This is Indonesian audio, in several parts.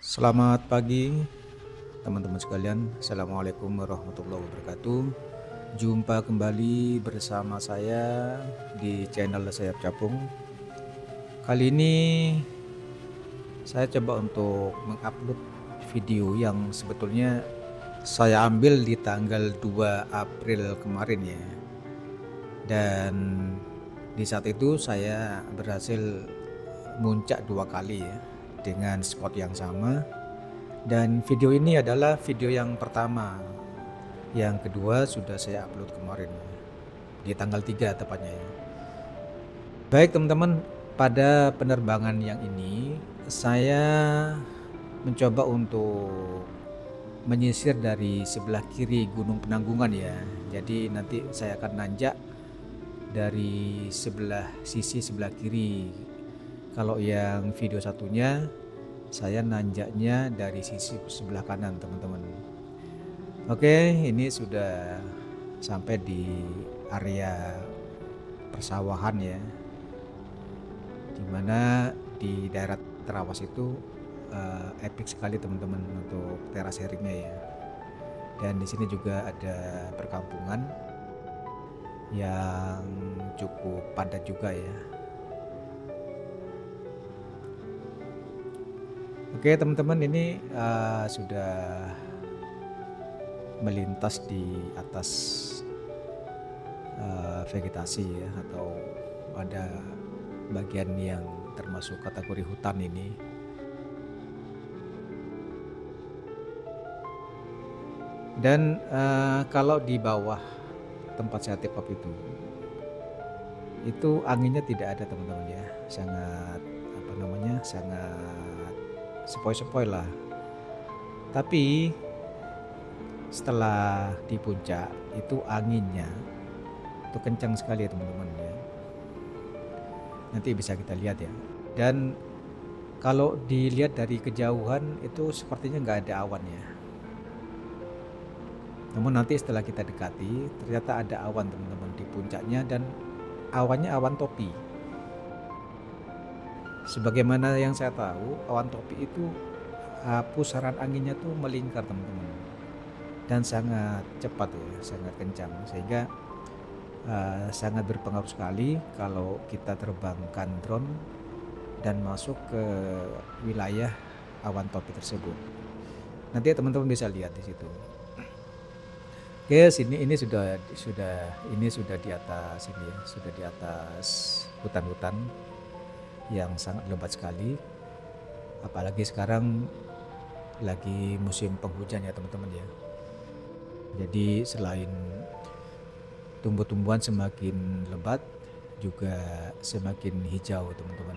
Selamat pagi teman-teman sekalian. Assalamualaikum warahmatullahi wabarakatuh. Jumpa kembali bersama saya di channel Sayap Capung. Kali ini saya coba untuk mengupload video yang sebetulnya saya ambil di tanggal 2 April kemarin ya. Dan di saat itu saya berhasil muncak 2 kali ya dengan spot yang sama. Dan video ini adalah video yang pertama. Yang kedua sudah saya upload kemarin di tanggal 3 tepatnya ya. Baik teman-teman, pada penerbangan yang ini saya mencoba untuk menyisir dari sebelah kiri Gunung Penanggungan ya. Jadi nanti saya akan nanjak dari sisi sebelah kiri. Kalau yang video satunya saya nanjaknya dari sisi sebelah kanan teman-teman. Oke, ini sudah sampai di area persawahan ya, dimana di daerah Terawas itu epic sekali teman-teman untuk teras sharingnya ya. Dan di sini juga ada perkampungan yang cukup padat juga ya. Oke teman-teman, ini sudah melintas di atas vegetasi ya, atau ada bagian yang termasuk kategori hutan ini. Dan kalau di bawah tempat saya take off itu anginnya tidak ada teman-teman ya, sangat sangat sepoi-sepoi lah. Tapi setelah di puncak itu anginnya itu kencang sekali ya teman-teman ya. Nanti bisa kita lihat ya. Dan kalau dilihat dari kejauhan itu sepertinya nggak ada awan ya. Namun nanti setelah kita dekati ternyata ada awan teman-teman di puncaknya, dan awannya awan topi. Sebagaimana yang saya tahu, awan topi itu pusaran anginnya tuh melingkar teman-teman, dan sangat cepat ya, sangat kencang, sehingga sangat berpengaruh sekali kalau kita terbangkan drone dan masuk ke wilayah awan topi tersebut. Nanti teman-teman bisa lihat di situ. Oke, ini sudah di atas ini ya, sudah di atas hutan-hutan yang sangat lebat sekali. Apalagi sekarang lagi musim penghujan ya teman-teman ya. Jadi selain tumbuh-tumbuhan semakin lebat, juga semakin hijau teman-teman.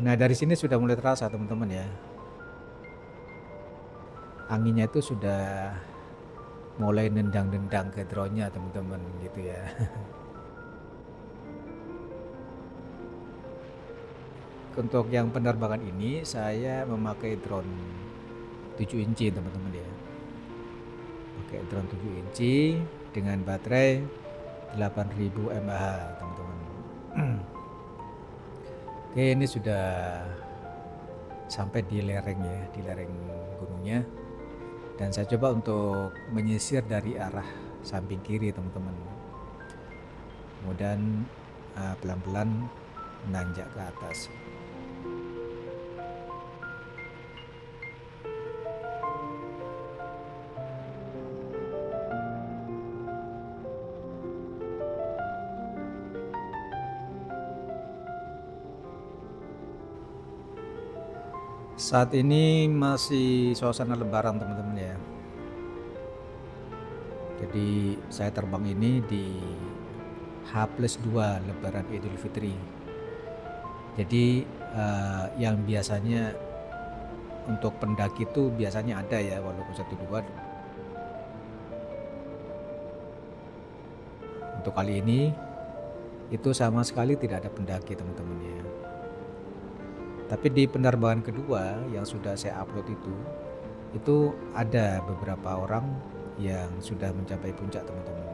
Nah dari sini sudah mulai terasa teman-teman ya, anginnya itu sudah mulai nendang-nendang ke drone-nya teman-teman gitu ya. Untuk yang penerbangan ini saya memakai drone 7 inci teman-teman ya. Pakai drone 7 inci dengan baterai 8000 mAh teman-teman. Oke, ini sudah sampai di lereng ya, di lereng gunungnya. Dan saya coba untuk menyisir dari arah samping kiri teman-teman. Kemudian pelan-pelan menanjak ke atas. Saat ini masih suasana lebaran teman-teman ya. Jadi saya terbang ini di H+2 Lebaran Idul Fitri. Jadi yang biasanya untuk pendaki itu biasanya ada ya, walaupun 1-2. Untuk kali ini itu sama sekali tidak ada pendaki teman-teman ya. Tapi di penerbangan kedua yang sudah saya upload itu ada beberapa orang yang sudah mencapai puncak teman-teman.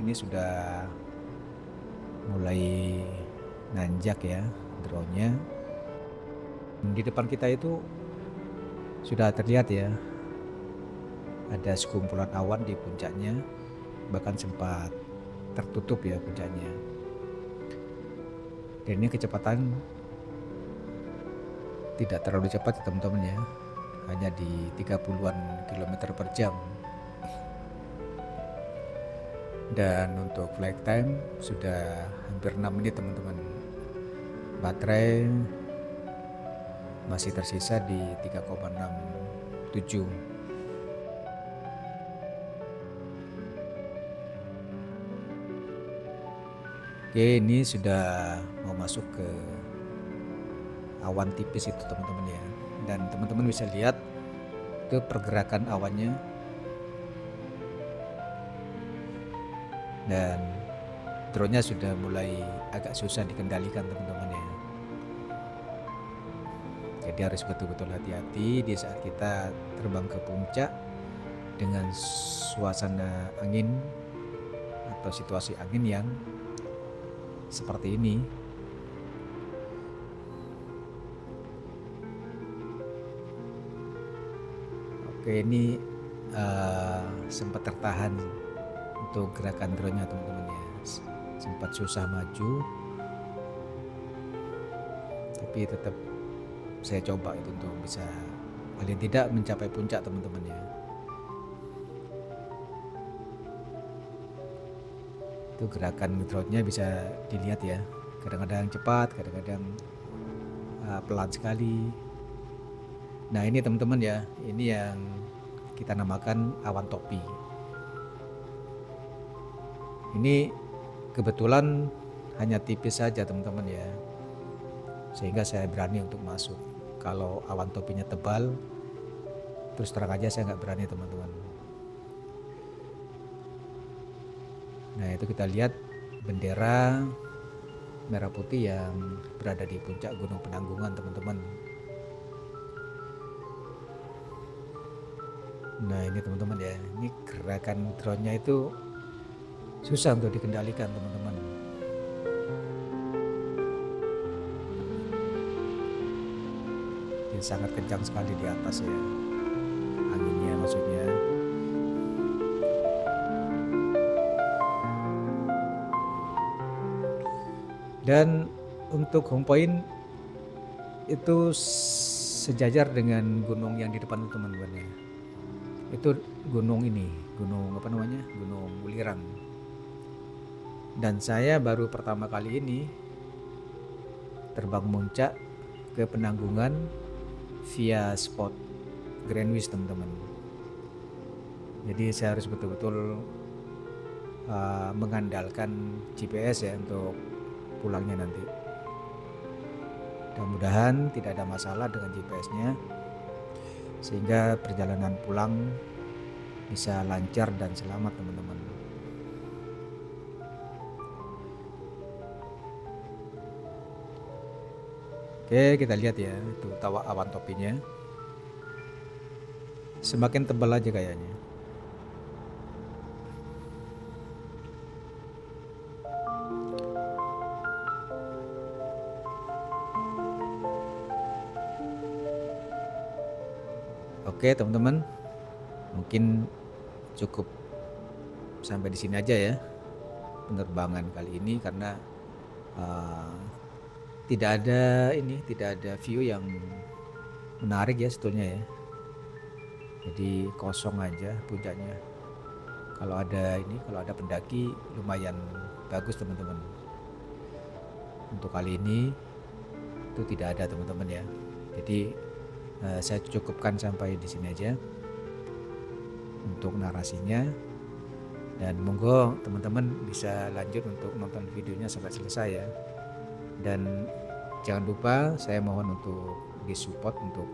Ini sudah mulai nanjak ya, drone-nya. Di depan kita itu sudah terlihat ya, ada sekumpulan awan di puncaknya, bahkan sempat tertutup ya puncaknya. Dan ini kecepatan tidak terlalu cepat ya teman-teman ya, hanya di 30-an kilometer per jam. Dan untuk flight time sudah hampir 6 menit teman-teman. Baterai masih tersisa di 3,67. Oke, ini sudah mau masuk ke awan tipis itu teman-teman ya. Dan teman-teman bisa lihat ke pergerakan awannya. Dan drone-nya sudah mulai agak susah dikendalikan teman-teman ya. Jadi harus betul-betul hati-hati di saat kita terbang ke puncak dengan suasana angin atau situasi angin yang seperti ini. Oke, ini sempat tertahan untuk gerakan drone-nya teman-teman ya, sempat susah maju, tapi tetap saya coba itu untuk bisa paling tidak mencapai puncak teman-teman ya. Itu gerakan drone-nya bisa dilihat ya, kadang-kadang cepat, kadang-kadang pelan sekali. Nah ini teman-teman ya, ini yang kita namakan awan topi. Ini kebetulan hanya tipis saja teman-teman ya, sehingga saya berani untuk masuk. Kalau awan topinya tebal, terus terang aja saya nggak berani teman-teman. Nah itu kita lihat bendera merah putih yang berada di puncak Gunung Penanggungan teman-teman. Nah ini teman-teman ya, ini gerakan drone-nya itu susah untuk dikendalikan teman-teman. Dia sangat kencang sekali di atas ya, anginnya maksudnya. Dan untuk home point itu sejajar dengan gunung yang di depan teman-teman ya. Itu gunung ini, gunung apa namanya? Gunung Wulirang. Dan saya baru pertama kali ini terbang muncak ke Penanggungan via spot Greenwich teman-teman. Jadi saya harus betul-betul mengandalkan GPS ya untuk pulangnya nanti. Mudah-mudahan tidak ada masalah dengan GPS-nya, sehingga perjalanan pulang bisa lancar dan selamat teman-teman. Oke, kita lihat ya, itu tawa awan topinya. Semakin tebal aja kayaknya. Oke teman-teman, mungkin cukup sampai di sini aja ya penerbangan kali ini, karena tidak ada view yang menarik ya sebetulnya ya. Jadi kosong aja puncaknya. Kalau ada pendaki lumayan bagus teman-teman. Untuk kali ini itu tidak ada teman-teman ya. Jadi saya cukupkan sampai di sini aja untuk narasinya, dan monggo teman-teman bisa lanjut untuk nonton videonya sampai selesai ya. Dan jangan lupa saya mohon untuk di support untuk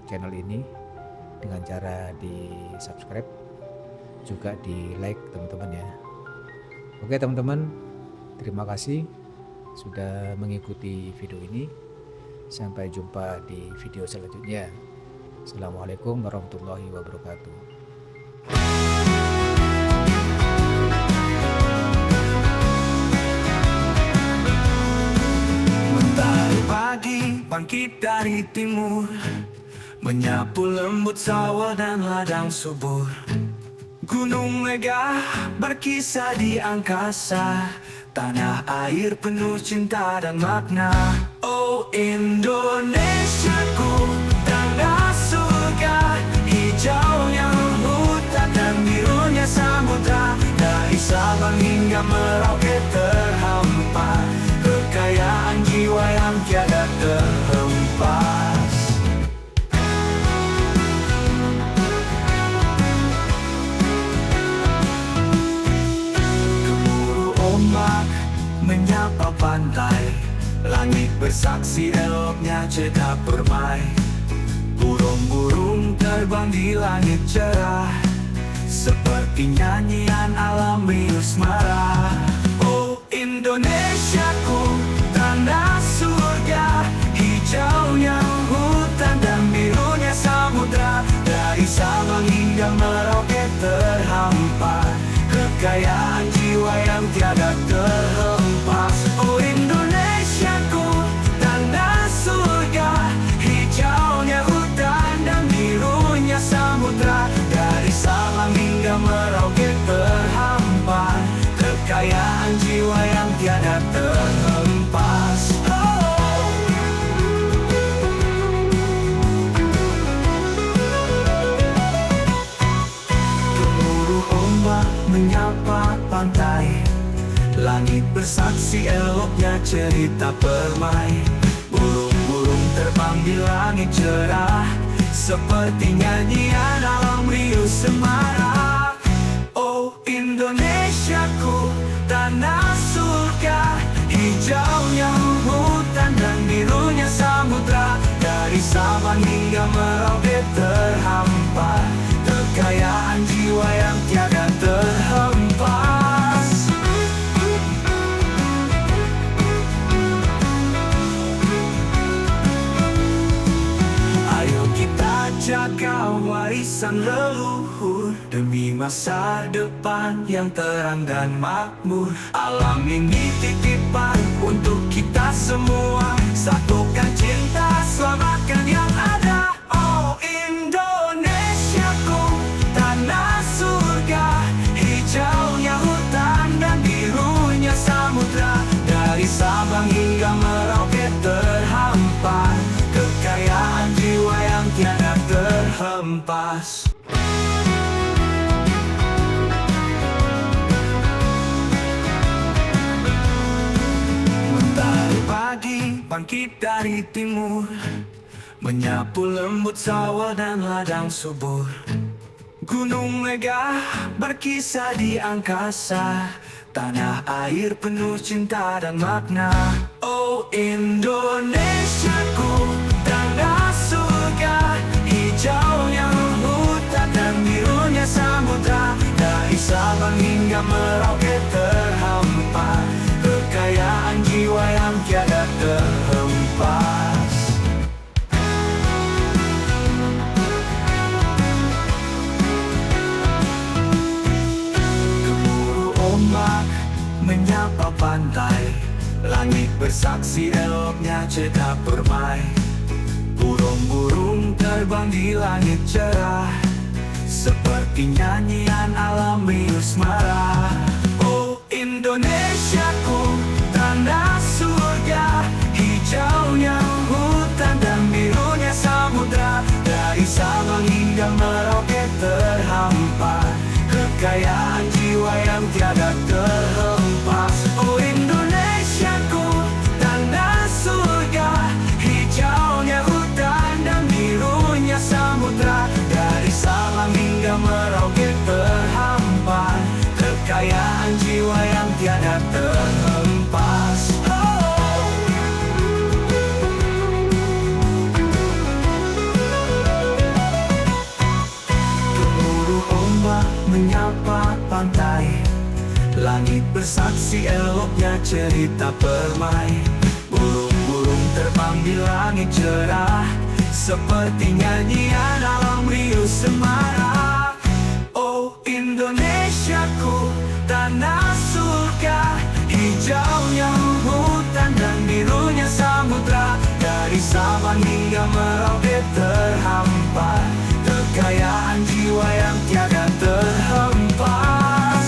channel ini dengan cara di subscribe, juga di like teman-teman ya. Oke teman-teman, terima kasih sudah mengikuti video ini. Sampai jumpa di video selanjutnya. Assalamualaikum warahmatullahi wabarakatuh. Mentari pagi bangkit dari timur, menyapu lembut sawah dan ladang subur. Gunung megah berkisah di angkasa, tanah air penuh cinta dan makna. Oh Indonesiaku, tanah surga, hijaunya hutan dan birunya samudra. Dari Sabang hingga Merauke terhampar, kekayaan jiwa yang tiada terhempas. Gemuruh ombak menyapa pantai, langit bersaksi eloknya cerita permai. Burung-burung terbang di langit cerah, seperti nyanyian alam riuh semarak. Oh Indonesiaku, tanah surga, hijaunya hutan dan birunya samudra. Dari Sabang hingga Merauke terhampar, kekayaan jiwa yang tiada terhempas. Oh Indonesiaku, tanah surga, hijaunya hutan dan birunya samudra. Dari Sabang hingga Merauke terhampar, kekayaan jiwa yang tiada terhempas. Gemuruh ombak menyapa pantai, langit bersaksi eloknya cerita permai. Burung-burung terbang di langit cerah, seperti nyanyian alam riuh semarak. Oh Indonesiaku, tanah surga, hijaunya hutan dan birunya samudra. Dari Sabang hingga Merauke terhampar, kekayaan jiwa yang tiada terhempas. Ayo kita jaga warisan leluhur, demi masa depan yang terang dan makmur. Alam ini titipan untuk kita semua, satukan cinta, selamatkan yang ada. Oh Indonesiaku, tanah surga, hijaunya hutan dan birunya samudra. Dari Sabang hingga Merauke terhampar, kekayaan jiwa yang tiada terhempas. Mentari pagi bangkit dari timur, menyapu lembut sawah dan ladang subur. Gunung megah berkisah di angkasa, tanah air penuh cinta dan makna. Oh Indonesiaku, tanah surga, hijaunya hutan dan birunya samudra. Dari Sabang hingga Merauke terhampar, kekayaan jiwa yang tiada terhempas. Gemuruh ombak menyapa pantai, langit bersaksi eloknya cerita permai. Burung-burung terbang di langit cerah, seperti nyanyian alam riuh semarak. Oh Indonesiaku, tanah surga, hijaunya hutan dan birunya samudra. Dari Sabang hingga Merauke terhampar, kekayaan jiwa yang tiada terhempas. Oh Indonesiaku, tanah surga, hijaunya hutan dan birunya samudra. Dari Sabang hingga Merauke terhampar, kekayaan jiwa yang tiada terhempas. Gemuruh ombak menyapa pantai, langit bersaksi eloknya cerita permai. Burung-burung terbang di langit cerah, seperti nyanyian alam riuh semarak. Oh Indonesiaku, tanah surga, hijaunya hutan dan birunya samudra. sabang hingga Merauke terhampar, kekayaan jiwa yang tiada terhempas.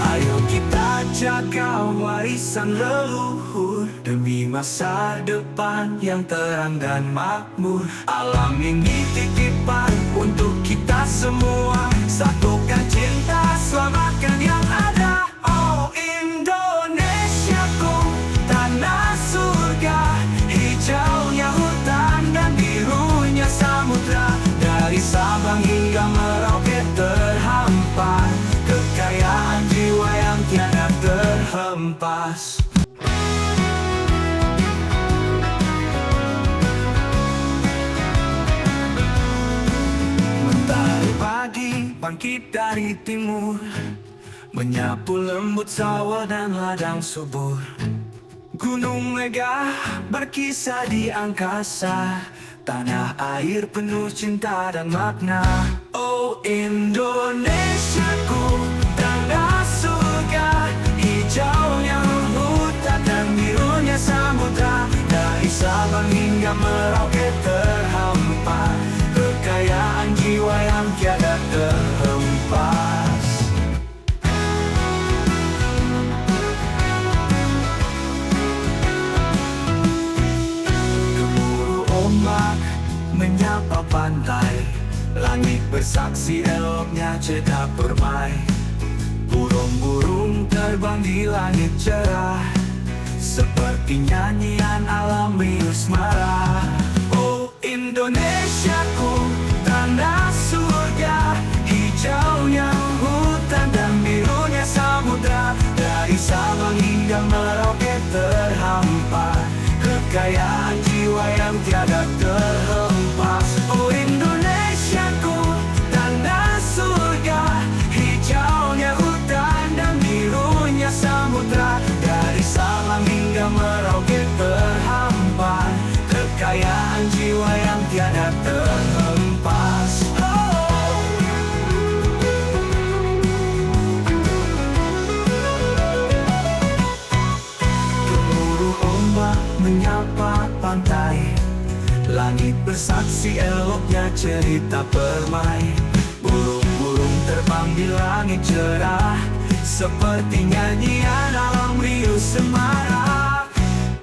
Ayo kita jaga warisan leluhur demi masa depan yang terang dan makmur. Alam ini titipan untuk kita semua, satukan cinta, selamatkan yang ada. Oh Indonesiaku, tanah surga, hijaunya hutan dan birunya samudra. Dari Sabang hingga Merauke terhampar, kekayaan jiwa yang tiada terhempas. Mentari pagi bangkit dari timur, menyapu lembut sawah dan ladang subur. Gunung megah berkisah di angkasa, tanah air penuh cinta dan makna. Oh Indonesiaku, tanah surga, hijaunya hutan dan birunya samudra. Dari Sabang hingga Merauke terhampar, kekayaan jiwa yang tiada terhempas. Ombak menyapa pantai, langit bersaksi eloknya cerita permai. Burung-burung terbang di langit cerah, seperti nyanyian alam riuh asmara. Oh Indonesiaku, tanah surga, hijaunya hutan dan birunya samudra. Dari Sabang hingga Merauke terhampar, kekayaan jiwa yang tiada terhempas. Oh Indonesiaku, tanah surga, hijaunya hutan dan birunya samudra. Dari Sabang hingga Merauke terhampar, kekayaan jiwa yang tiada terhempas. Menyapa pantai, langit bersaksi eloknya cerita permai. Burung-burung terbang di langit cerah, seperti nyanyian alam riuh semarak.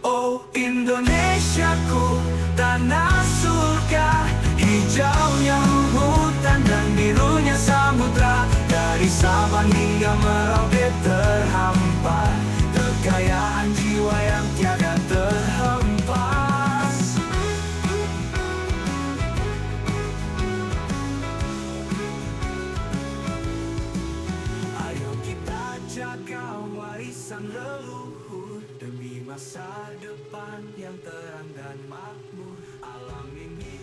Oh Indonesiaku, tanah surga, hijaunya hutan dan birunya samudra. Dari Sabang hingga Merauke terhampar, kekayaan jiwa yang tiada terhempas. Ayo kita jaga warisan leluhur demi masa depan yang terang dan makmur. Alam ini